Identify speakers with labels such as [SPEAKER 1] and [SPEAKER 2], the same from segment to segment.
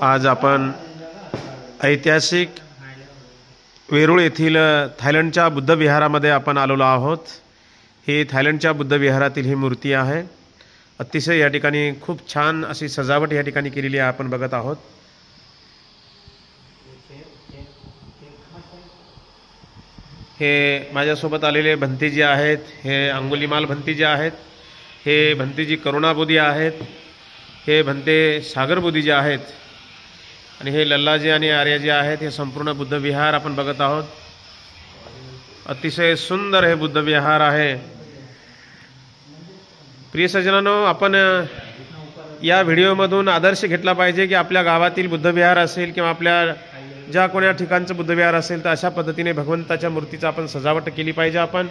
[SPEAKER 1] आज आपण ऐतिहासिक वेरूळ येथील थायलंडच्या बुद्ध विहारामध्ये आपण आलेलो आहोत। ही थायलंडच्या बुद्ध विहारातील ही मूर्ती आहे। अतिशय या ठिकाणी खूप छान अशी सजावट या ठिकाणी केलेली आहे, आपण बघत आहोत। हे माझ्यासोबत आलेले भंतेजी आहेत, हे अंगुलीमाल भंतेजी आहेत, हे भंतेजी करुणाबोधी आहेत, हे भंते सागरबोधी जे आहेत, आणि हे लल्लाजी आणि आर्याजी आहेत। हे संपूर्ण बुद्ध विहार आपण बघत आहोत। अतिशय सुंदर हे बुद्ध विहार आहे। प्रिय सज्जनांनो, आपण या व्हिडिओमधून आदर्श घेतला पाहिजे की आपल्या गावातील बुद्ध विहार असेल किंवा आपल्या ज्या कोणत्या ठिकाणचं बुद्ध विहार असेल तर अशा पद्धतीने भगवंताच्या मूर्तीचा आपण सजावट केली पाहिजे आपण,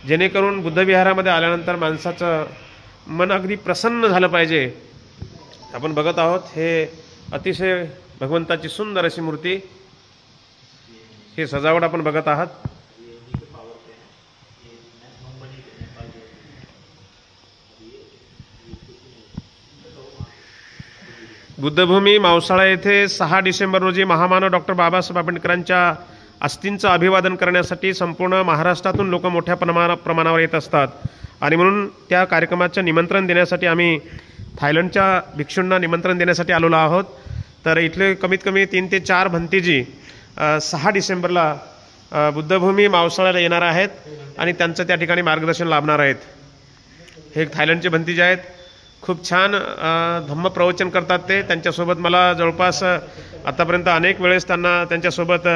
[SPEAKER 1] जेणेकरून बुद्ध विहारामध्ये आल्यानंतर माणसाचं मन अगदी प्रसन्न झालं पाहिजे। आपण बघत आहोत हे अतिशय भगवंताची सुंदर अशी मूर्ती, हे सजावट आपण बघत आहात। बुद्धभूमी मावसाळा येथे 6 डिसेंबर रोजी महामानव डॉक्टर बाबासाहेब आंबेडकरांच्या अस्थींचं अभिवादन करण्यासाठी संपूर्ण महाराष्ट्रातून लोक मोठ्या प्रमाणावर येत असतात, आणि म्हणून त्या कार्यक्रमाचं निमंत्रण देण्यासाठी आम्ही थायलंडच्या भिक्षूंना निमंत्रण देण्यासाठी आलेलो आहोत। तर इथले कमीत कमी 3 ते 4 भंतेजी 6 डिसेंबरला बुद्धभूमी मावसाळ्याला येणार आहेत आणि त्यांचं त्या ठिकाणी मार्गदर्शन लाभणार आहेत। हे थायलंडचे भंतेजी आहेत, खूप छान धम्म प्रवचन करतात ते। त्यांच्यासोबत मला जवळपास आतापर्यंत अनेक वेळेस त्यांच्यासोबत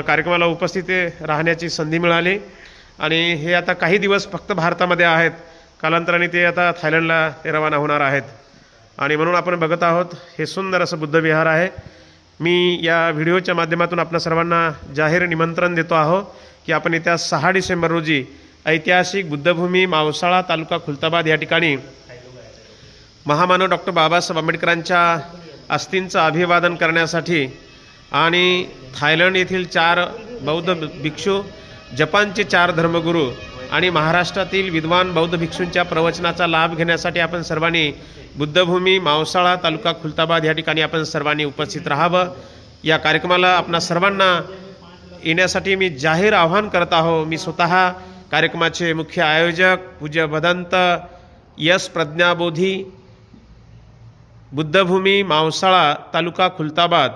[SPEAKER 1] कार्यक्रमाला उपस्थित राहण्याची संधी मिळाली, आणि हे आता काही दिवस फक्त भारतामध्ये आहेत, कालांतराने ते आता थायलंडला रवाना होणार आहेत। आणि म्हणून आपण बघत आहोत हे सुंदर असं बुद्ध विहार आहे। मी या व्हिडिओच्या माध्यमातून आपल्या सर्वांना जाहीर निमंत्रण देतो आहो की आपण येत्या 6 डिसेंबर रोजी ऐतिहासिक बुद्धभूमी मावसाळा तालुका खुलताबाद या ठिकाणी महामानव डॉक्टर बाबासाहेब आंबेडकरांच्या अस्थींचं अभिवादन करण्यासाठी, आणि थायलंड येथील 4 बौद्ध भिक्षू, जपानचे 4 धर्मगुरू आणि महाराष्ट्रातील विद्वान बौद्ध भिक्षूंच्या प्रवचनाचा लाभ घेण्यासाठी आपण सर्वांनी बुद्धभूमी मावसाळा तालुका खुलताबाद या ठिकाणी आपण सर्वांनी उपस्थित राहावं। या कार्यक्रमाला आपणा सर्वांना येण्यासाठी मी जाहीर आवाहन करत आहो। मी स्वतः कार्यक्रमाचे मुख्य आयोजक पूज्य भदंत यश प्रज्ञाबोधी, बुद्धभूमी मावसाळा तालुका खुलताबाद।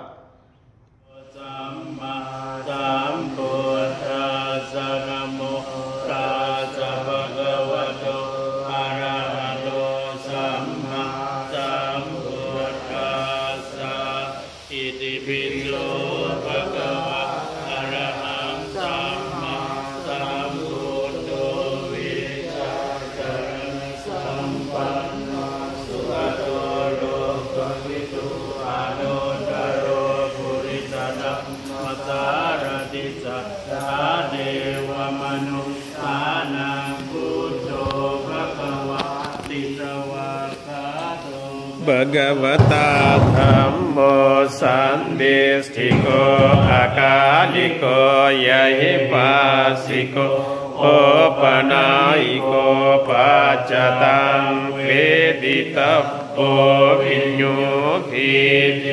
[SPEAKER 1] भगवता धम्मो संदेष्टिको अकालिको यहिपासिको ओपनायिको पाचतां वेदितव्यो विन्योभिः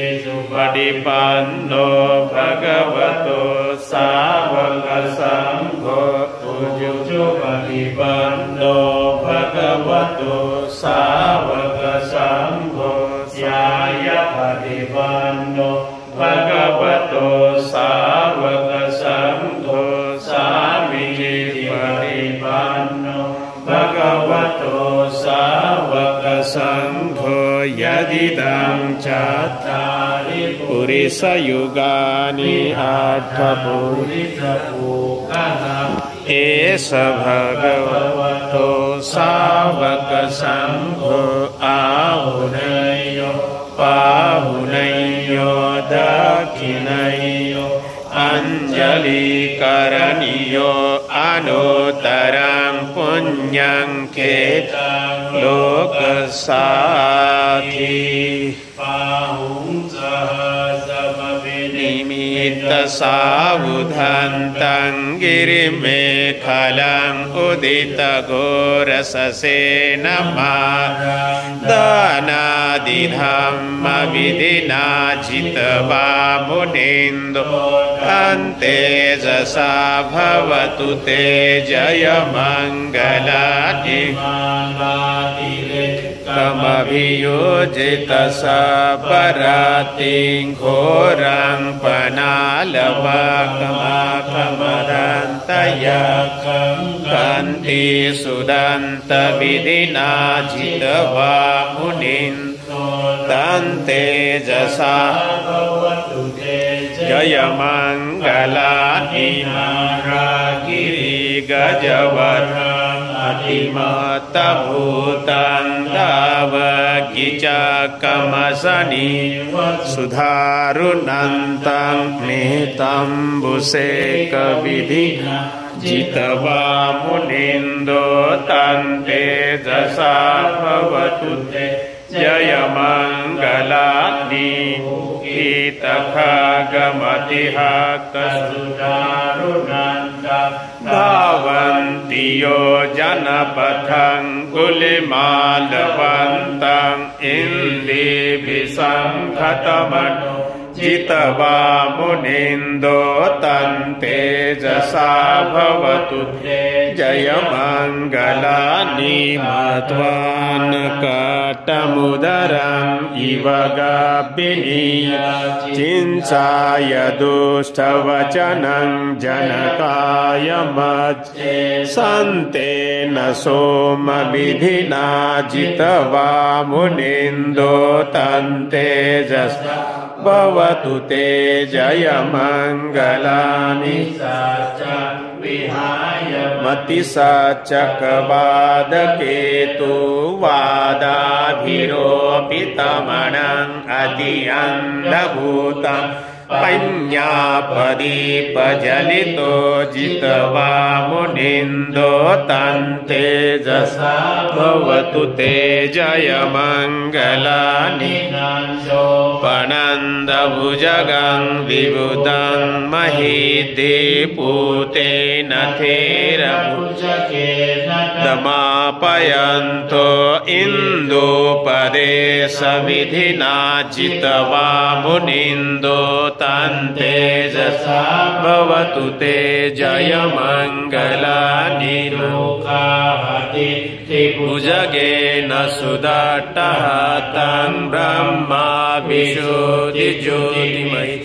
[SPEAKER 1] पटिपन्नो भगवतो सावक संघो पूज्यो पटिपन्नो भगवतो सावक संघो पटिपन्नो भगवतो सावक संघो सामीची पटिपन्नो भगवतो सावक संघो यदिदं चत्वारि पुरुषयुगानि आठपुरुषपूकः एष भगवतो सावक संघो आहुनयो पाहुनयो दक्षिणयो अंजलिकरणियो अनुतरं पुण्यं केतं लोकसाखी पाहुं सहस्रमविने निमित्तसावुधन्तं गिरिमेखलम् उदितघोरससेन दानादिधम्मविधिना जित्वा मुनीन्द्रो तेजसा भवतु ते जयमङ्गलानि कमभियोजित सपरातिं घोरं पनालवकमकमदन्तय कन्ति सुदन्तविधिना जित्वा मुनीन् तेजसा जयमङ्गलानि गिरिगजवरमतिमतभूतं दावगिचकमसनि सुधारुणन्तं नितम्बुसेकविधिना जित्वा मुनीन्द्रो तेजसा भवतु ते जयमङ्गलानि कीतखगमतिः कसुधारुणन्तं धावन्ति यो जनपथं गुलिमालवन्तं इन्दिभिसंहतमनो जित्वा मुनीन्द्रो तेजसा भवतु जयमङ्गलानि मत्वान्कटमुदरम् इव गाभिनी चिंसाय दुष्टवचनं जनकाय मज्जे सन्तेन सोमविधिना जित्वा मुनीन्द्रो तेजसा भवतु ते जयमङ्गलानि मतिसच्चकवादकेतुवादाभिरोपितमणं अतिअन्धभूतं पञ्ज्ञापदीपजलितो जित्वा मुनीन्द्रो तेजसा भवतु ते जयमङ्गलानि पणन्दभुजगं विबुधं महीदीपूतेन दमापयन्तो इन्दुपदे सविधिना जित्वा मुनीन्द्रो तेजसा भवतु ते जयमङ्गलानि भुजगेन सुदट्टः तं ब्रह्मा विशुद्धिज्योतिमयि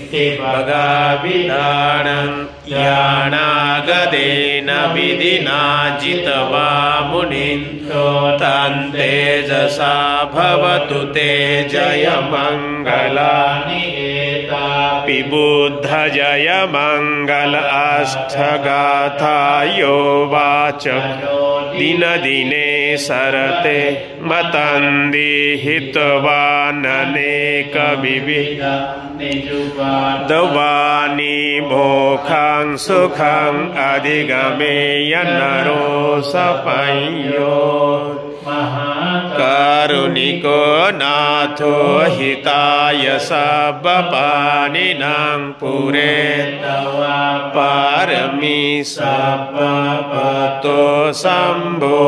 [SPEAKER 1] भगाविधानं यानागदेन विधिना जित्वा मुनीन्द्रो तेजसा भवतु ते जयमङ्गलानि पिबुद्ध जयमङ्गल अष्टगाथायो वाच दिनदिने सरते मतन्दिहितवाननेकविविधवानि मोक्षं सुखं अधिगमेय नरो सपञ्यो कारुणिको नाथो हिताय सब्बपानिनां पुरे पारमी सब्बपतो सम्बोधिमोत्तमं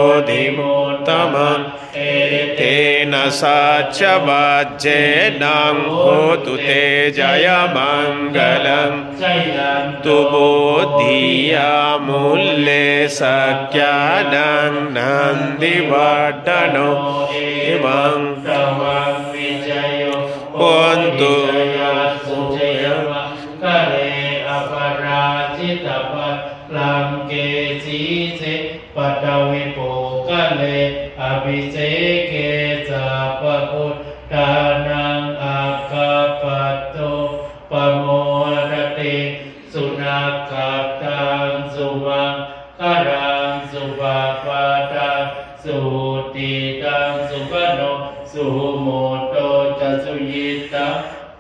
[SPEAKER 1] तेन सच्चवज्जेनं होतु ते जयमङ्गलं तु बोधियामूल्ये सख्यानं नन्दिवर्धनो इमं ओन्तु करे अपराजितपत्रं केचिचे पटविपोकले अभिषेके च पपुटानां अकपतो पमोदते सुनाकातां सुवां करां सुवापतां सुतीतां सुवनो सुमोतो च सुयिता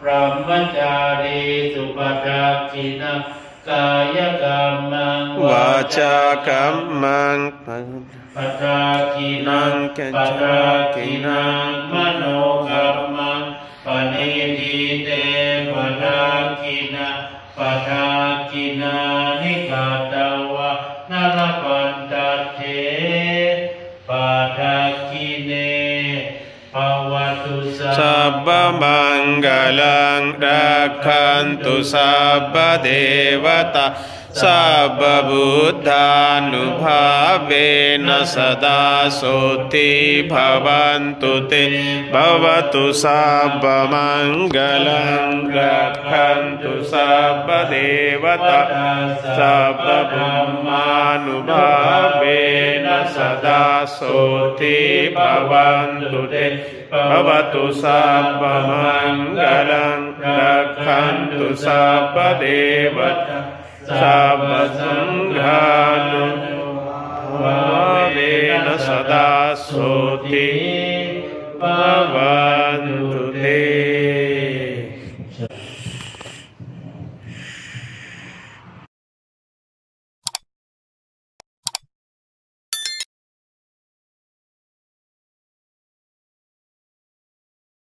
[SPEAKER 1] ब्रह्मचारी सुपदाक्षिणा कायकर्मं वाचाकर्मं पदाक्षिणां मनोकर्मं पनिधिते पदाक्षिणा
[SPEAKER 2] Patakinani katawa nalapantate Patakine pawatu
[SPEAKER 1] sabba mangalang rakhantu sabba devata sabba buddhanubhavena sada soti bhavantu te bhavatu sabba mangalang rakhantu sabba devata sabba brahmanubhavena sada soti bhavantu te bhavatu sabba mangalang rakhantu sabba devata sabba sanghānubhavena sada soti bhavantu te.